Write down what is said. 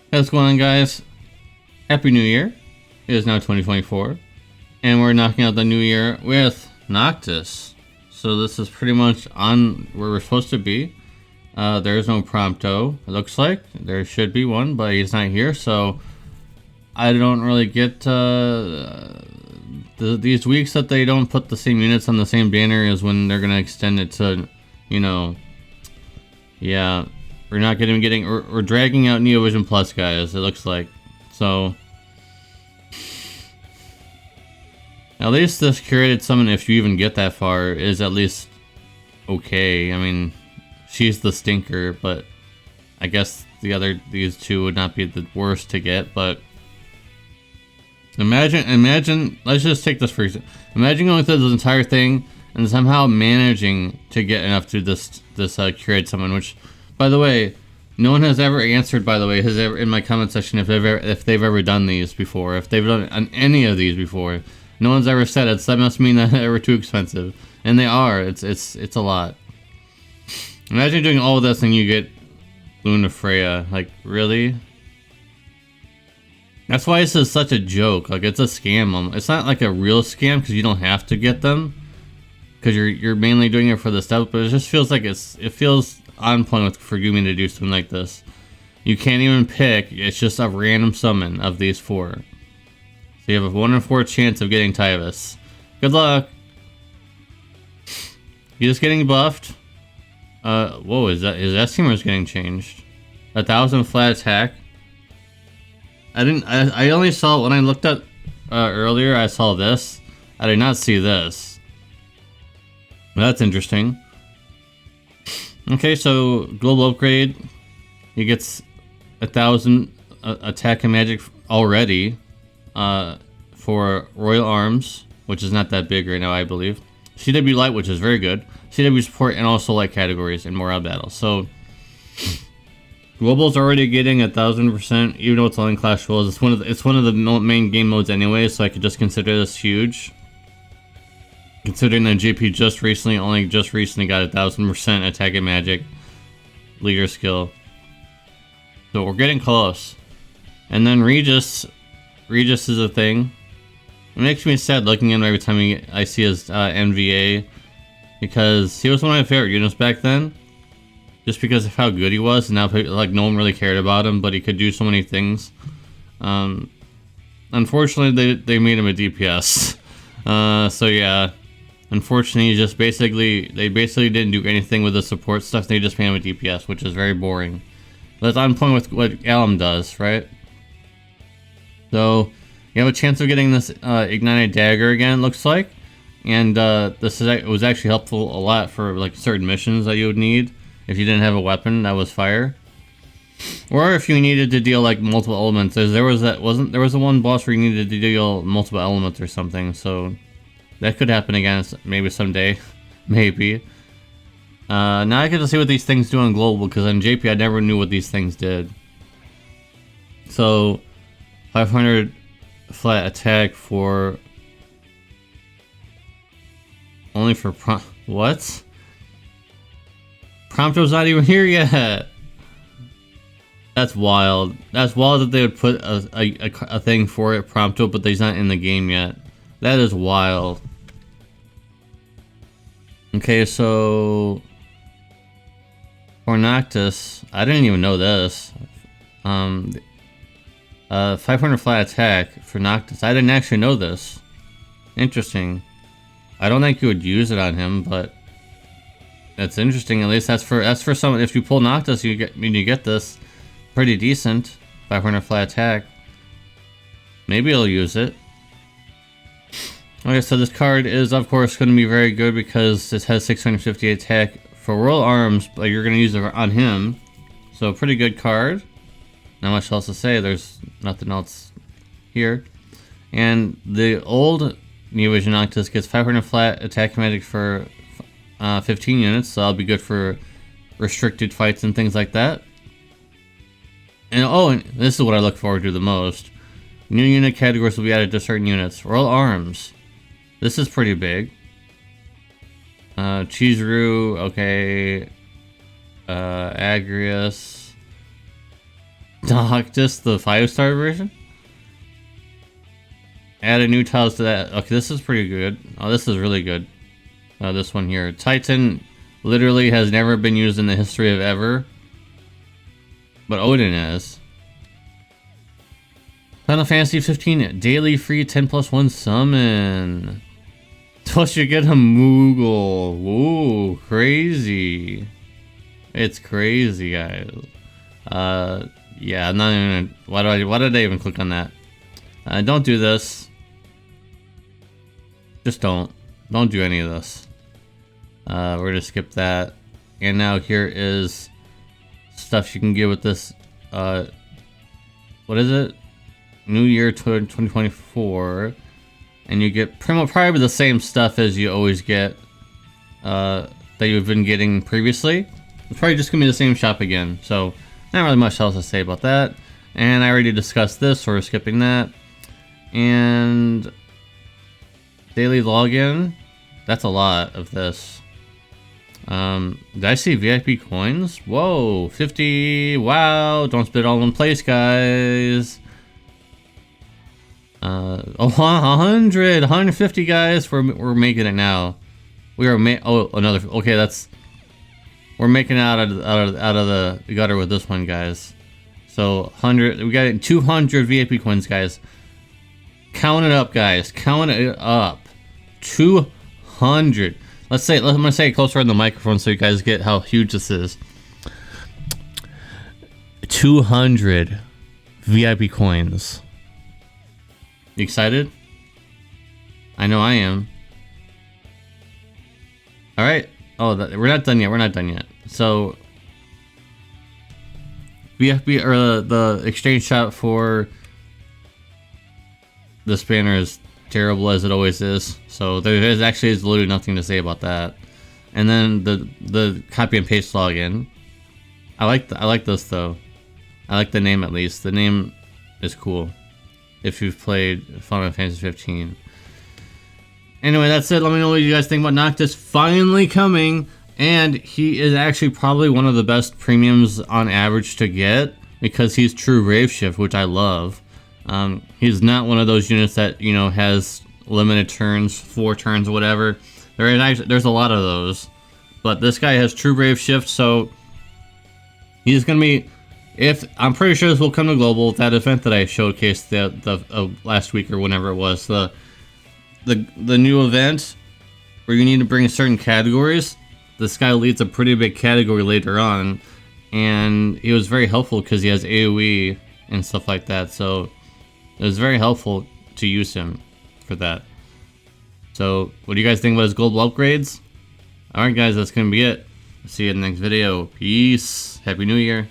Hey, what's going on, guys? Happy New Year. It is now 2024, and we're knocking out the new year with NOCTIS. So this is pretty much on where we're supposed to be. There is no Prompto, it looks like. There should be one, but he's not here, so I don't really get these weeks that they don't put the same units on the same banner is when they're going to extend it to, yeah, we're not we're dragging out Neovision Plus, guys, it looks like. So at least this curated summon, if you even get that far, is at least okay. I mean, she's the stinker, but I guess these two would not be the worst to get. But imagine, let's just take this for example. Imagine going through this entire thing and somehow managing to get enough to this curated summon, which, by the way, no one has ever answered, by the way, in my comment section if they've ever done these before, if they've done any of these before. No one's ever said it, so that must mean that they were too expensive. And they are. It's a lot. Imagine doing all of this and you get Luna Freya. Like, really? That's why this is such a joke. Like, it's a scam. It's not like a real scam because you don't have to get them, because you're mainly doing it for the stuff. But it just feels like it feels on point for Gumi to do something like this. You can't even pick. It's just a random summon of these four. So you have a 1 in 4 chance of getting Tyvus. Good luck. He's just getting buffed. Whoa, is that his S teamer is getting changed? 1,000 flat attack. I only saw when I looked at earlier. I saw this. I did not see this. That's interesting. Okay, so global upgrade. He gets 1,000 attack and magic already. For Royal Arms, which is not that big right now, I believe. CW Light, which is very good. CW Support, and also Light categories in Morale Battle. So Global's already getting 1,000%, even though it's only Clash Royals. It's one of the main game modes anyway, so I could just consider this huge. Considering that JP just recently got 1,000% attack and magic leader skill. So we're getting close. And then Regis is a thing. It makes me sad looking at him every time I see his NVA, because he was one of my favorite units back then, just because of how good he was, and now like no one really cared about him, but he could do so many things. Unfortunately, they made him a DPS. So yeah, unfortunately, they basically didn't do anything with the support stuff. They just made him a DPS, which is very boring. That's on point with what Alum does, right? So you have a chance of getting this Ignited Dagger again, it looks like. And it was actually helpful a lot for like certain missions that you would need if you didn't have a weapon that was fire. Or if you needed to deal like multiple elements. There was a one boss where you needed to deal multiple elements or something, so that could happen again maybe someday. Maybe. Now I get to see what these things do on Global, because on JP I never knew what these things did. So 500 flat attack for only for what? Prompto's not even here yet. That's wild. That's wild that they would put a thing for it, Prompto, but he's not in the game yet. That is wild. Okay, so for NOCTIS, I didn't even know this. 500 flat attack for NOCTIS. I didn't actually know this. Interesting. I don't think you would use it on him, but that's interesting. At least that's for someone. If you pull NOCTIS, you get this pretty decent 500 flat attack. Maybe I'll use it. Okay, so this card is of course going to be very good because it has 650 attack for Royal Arms, but you're going to use it on him. So pretty good card. Not much else to say. There's nothing else here. And the old Neovision NOCTIS gets 500 flat attack magic for 15 units, so that'll be good for restricted fights and things like that. And this is what I look forward to the most. New unit categories will be added to certain units. Royal Arms. This is pretty big. Chizuru, okay. Agrius. Noctis, the 5-star version. Added new tiles to that. Okay, this is pretty good. Oh, this is really good. This one here. Titan literally has never been used in the history of ever. But Odin is. Final Fantasy 15 daily free 10+1 summon. Plus you get a Moogle. Whoa, crazy. It's crazy, guys. Yeah, I'm not even. Why did I even click on that? Don't do this. Just don't. Don't do any of this. We're gonna skip that. And now here is stuff you can get with this. What is it? New Year 2024. And you get probably the same stuff as you always get. That you've been getting previously. It's probably just gonna be the same shop again. So, not really much else to say about that. And I already discussed this, so we're skipping that. And daily login. That's a lot of this. Did I see VIP coins? Whoa, 50. Wow, don't spit all in place, guys. 100, 150, guys. We're making it now. We are another. Okay, that's. We're making it out of the gutter with this one, guys. So 100. We got 200 VIP coins, guys. Count it up, guys. Count it up. 200. I'm gonna say it closer on the microphone so you guys get how huge this is. 200 VIP coins. You excited? I know I am. All right. Oh, we're not done yet. We're not done yet. So, VFB or the exchange shop for this banner is terrible as it always is. So there is actually literally nothing to say about that. And then the copy and paste login. I like this though. I like the name at least. The name is cool. If you've played Final Fantasy 15. Anyway, that's it. Let me know what you guys think about Noctis finally coming. And he is actually probably one of the best premiums on average to get because he's true Rave Shift, which I love. He's not one of those units that, you know, has limited turns, 4 turns or whatever. There's a lot of those. But this guy has true Rave Shift, so he's going to be... I'm pretty sure this will come to Global, that event that I showcased the last week or whenever it was. The new event where you need to bring certain categories. This guy leads a pretty big category later on. And he was very helpful because he has AoE and stuff like that. So it was very helpful to use him for that. So what do you guys think about his global upgrades? Alright guys, that's going to be it. See you in the next video. Peace. Happy New Year.